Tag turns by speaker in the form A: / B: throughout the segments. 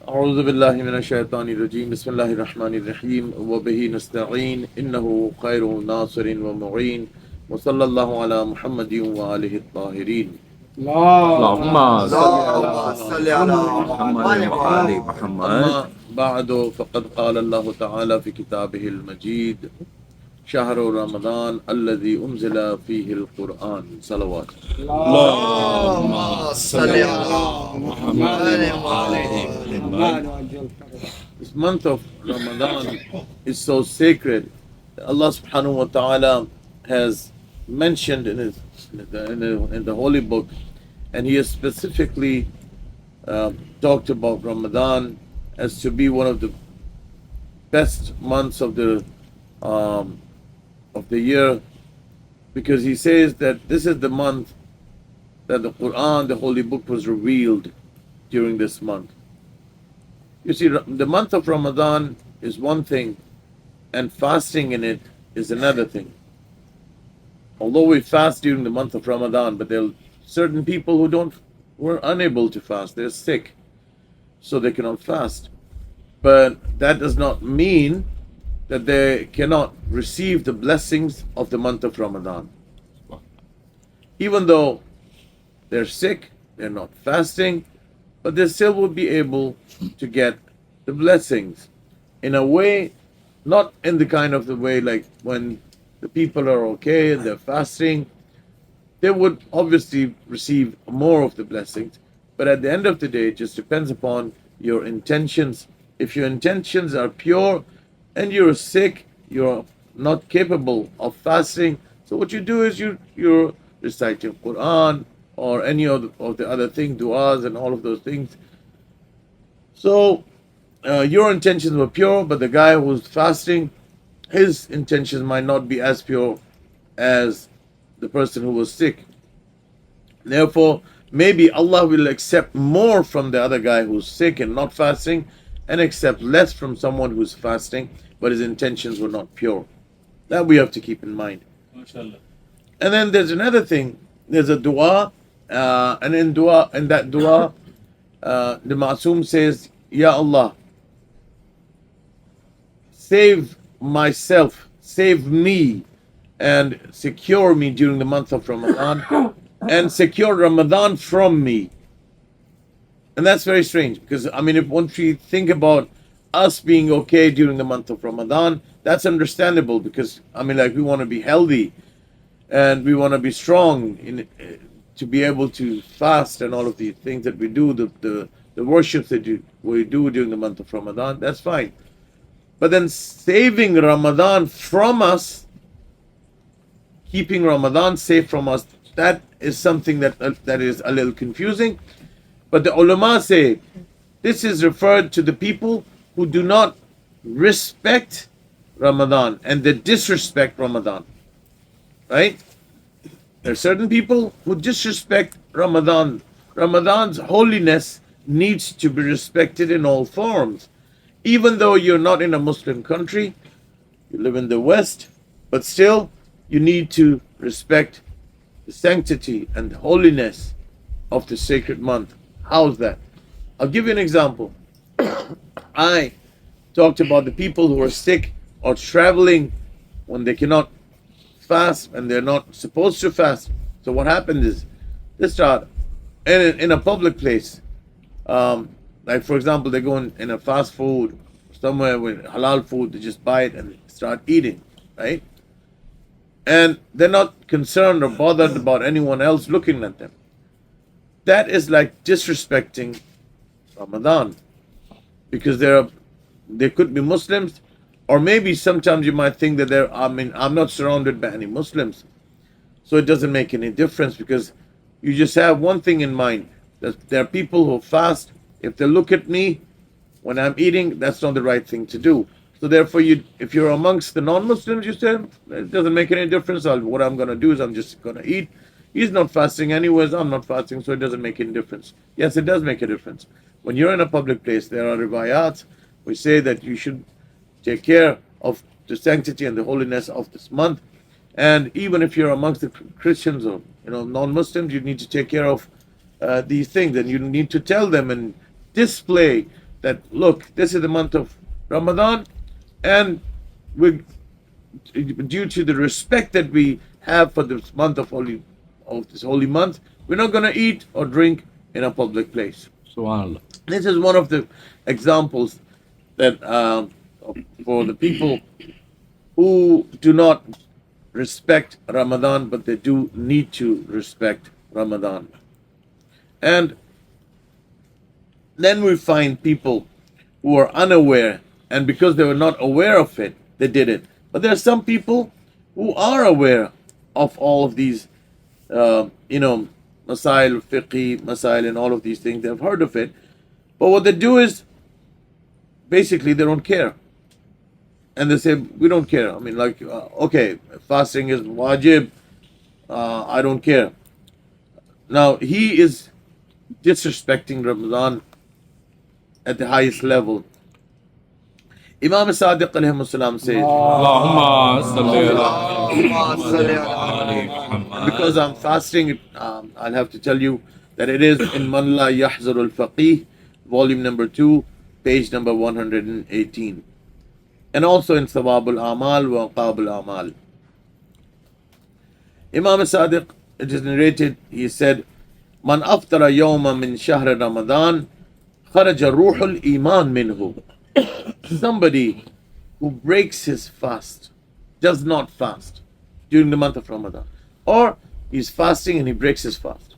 A: أعوذ بالله من الشيطان الرجيم بسم الله الرحمن الرحيم وبه نستعين إنه خير ناصر ومعين وصلى الله على محمد وآله الطاهرين.
B: اللهم صل
C: اللهم
B: على
C: صل على
B: محمد
C: محمد
B: وآل محمد.
A: أما بعد فقد قال الله تعالى في كتابه المجيد شهر رمضان الذي أنزل فيه القرآن صلوات.
C: اللهم صل على محمد وآل محمد.
A: This month of Ramadan is so sacred. Allah subhanahu wa ta'ala has mentioned in the holy book, and he has specifically talked about Ramadan as to be one of the best months of the year, because he says that this is the month that the Quran, the holy book, was revealed during this month. You see, the month of Ramadan is one thing, and fasting in it is another thing. Although we fast during the month of Ramadan, but there are certain people who were unable to fast. They're sick, so they cannot fast. But that does not mean that they cannot receive the blessings of the month of Ramadan. Even though they're sick, they're not fasting, but they still will be able to get the blessings in a way, not in the kind of the way like when the people are okay and they're fasting, they would obviously receive more of the blessings. But at the end of the day, it just depends upon your intentions. If your intentions are pure and you're sick, you're not capable of fasting, so what you do is you're reciting Quran or any of the other things, du'as and all of those things. So your intentions were pure, but the guy who's fasting, his intentions might not be as pure as the person who was sick. Therefore, maybe Allah will accept more from the other guy who's sick and not fasting, and accept less from someone who's fasting, but his intentions were not pure. That we have to keep in mind.
B: MashaAllah.
A: And then there's another thing. There's a dua, and in that dua, the Ma'soom says, Ya Allah, save myself, save me, and secure me during the month of Ramadan, and secure Ramadan from me. And that's very strange, because if once we think about us being okay during the month of Ramadan, that's understandable, because we want to be healthy and we want to be strong to be able to fast and all of the things that we do, the worships that we do during the month of Ramadan. That's fine. But then saving Ramadan from us, keeping Ramadan safe from us, that is something that is a little confusing. But the ulama say this is referred to the people who do not respect Ramadan and they disrespect Ramadan. Right? There are certain people who disrespect Ramadan. Ramadan's holiness needs to be respected in all forms. Even though you're not in a Muslim country, you live in the West, but still you need to respect the sanctity and holiness of the sacred month. How's that? I'll give you an example. I talked about the people who are sick or traveling when they cannot fast and they're not supposed to fast. So what happens is they start in a public place. Like for example, they go in a fast food somewhere with halal food, they just buy it and start eating, right? And they're not concerned or bothered about anyone else looking at them. That is like disrespecting Ramadan, because they could be Muslims, or maybe sometimes you might think that I'm not surrounded by any Muslims, so it doesn't make any difference, because you just have one thing in mind, that there are people who fast. If they look at me when I'm eating, that's not the right thing to do. So therefore, if you're amongst the non-Muslims, you say, it doesn't make any difference. What I'm going to do is I'm just going to eat. He's not fasting anyways, I'm not fasting, so it doesn't make any difference. Yes, it does make a difference. When you're in a public place, there are riwayat. We say that you should take care of the sanctity and the holiness of this month. And even if you're amongst the Christians or non-Muslims, you need to take care of these things, and you need to tell them and display that, look, this is the month of Ramadan, and we, due to the respect that we have for this month of this holy month, we're not going to eat or drink in a public place.
B: Subhanallah.
A: This is one of the examples that for the people who do not respect Ramadan, but they do need to respect Ramadan. And then we find people who are unaware, and because they were not aware of it, they did it. But there are some people who are aware of all of these, masail, fiqh, masail, and all of these things. They've heard of it. But what they do is, basically, they don't care. And they say, we don't care. I mean, like, okay, fasting is wajib. I don't care. Now, he is disrespecting Ramadan at the highest level. Imam Sadiq alayhi salam says,
B: Allahumma salli
C: Allahumma
A: because I'm fasting, I'll have to tell you that it is in Man La Yahzar al-Faqih, volume number 2, page number 118. And also in Thawab al-Amal wa Aqab al-Amal. Imam Sadiq, it is narrated, he said, Man aftara yawma min shahr Ramadan, kharaja ruhul iman minhu. Somebody who breaks his fast, does not fast during the month of Ramadan, or he's fasting and he breaks his fast.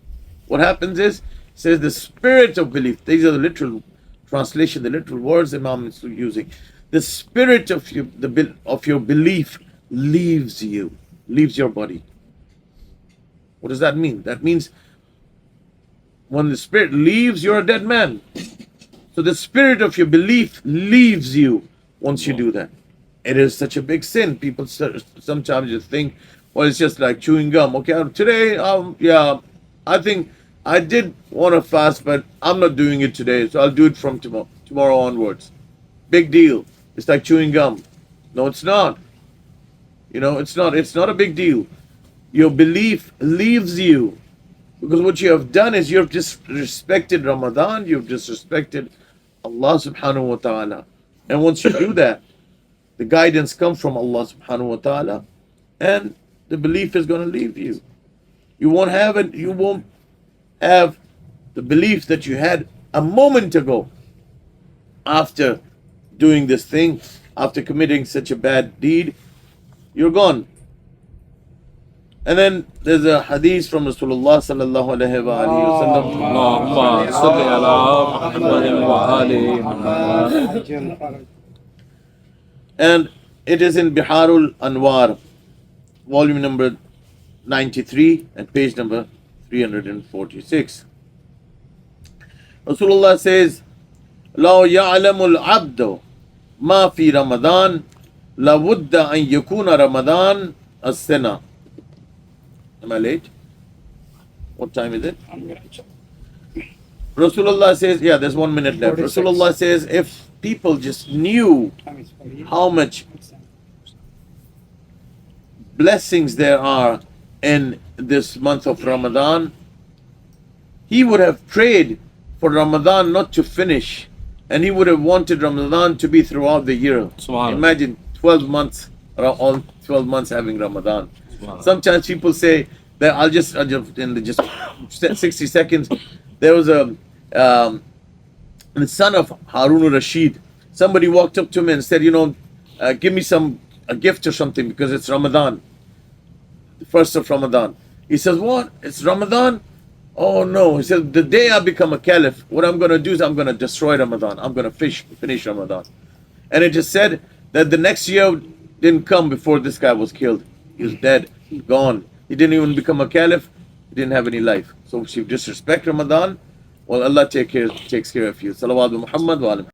A: What happens is, says the spirit of belief, these are the literal translation, the literal words Imam is using. The spirit of your belief leaves you, leaves your body. What does that mean? That means when the spirit leaves, you're a dead man. So the spirit of your belief leaves you once you do that. It is such a big sin. People sometimes just think, well, it's just like chewing gum. Okay, today, I think I did want to fast, but I'm not doing it today, so I'll do it from tomorrow onwards. Big deal. It's like chewing gum. No, it's not. It's not. It's not a big deal. Your belief leaves you. Because what you have done is you have disrespected Ramadan, you have disrespected Allah subhanahu wa ta'ala. And once you do that, the guidance comes from Allah subhanahu wa ta'ala, and the belief is going to leave you. You won't have it, you won't have the belief that you had a moment ago after doing this thing, after committing such a bad deed. You're gone. And then there's a hadith from Rasulullah sallallahu alayhi wa
B: Allahumma salli ala Muhammadin wa ali Muhammad.
A: And it is in Biharul Anwar, volume number 93 and page number 346. Rasulullah says, لو يعلم العبد ما في رمضان لابد أن يكون رمضان السنة. Am I late? What time is it? Rasulullah says, there's 1 minute left.
C: 46.
A: Rasulullah says, if people just knew how much blessings there are in this month of Ramadan, he would have prayed for Ramadan not to finish, and he would have wanted Ramadan to be throughout the year.
B: Subhanallah.
A: Imagine 12 months, all 12 months having Ramadan. Sometimes people say that I'll just in just 60 seconds. There was the son of Harun al-Rashid. Somebody walked up to me and said, give me a gift or something because it's Ramadan, the first of Ramadan. He says, what? It's Ramadan? Oh no. He said, the day I become a caliph, what I'm going to do is I'm going to destroy Ramadan. I'm going to finish Ramadan. And it just said that the next year didn't come before this guy was killed. He was dead, gone. He didn't even become a caliph. He didn't have any life. So if you disrespect Ramadan, well, Allah takes care of you. Salawat Muhammad wa alim.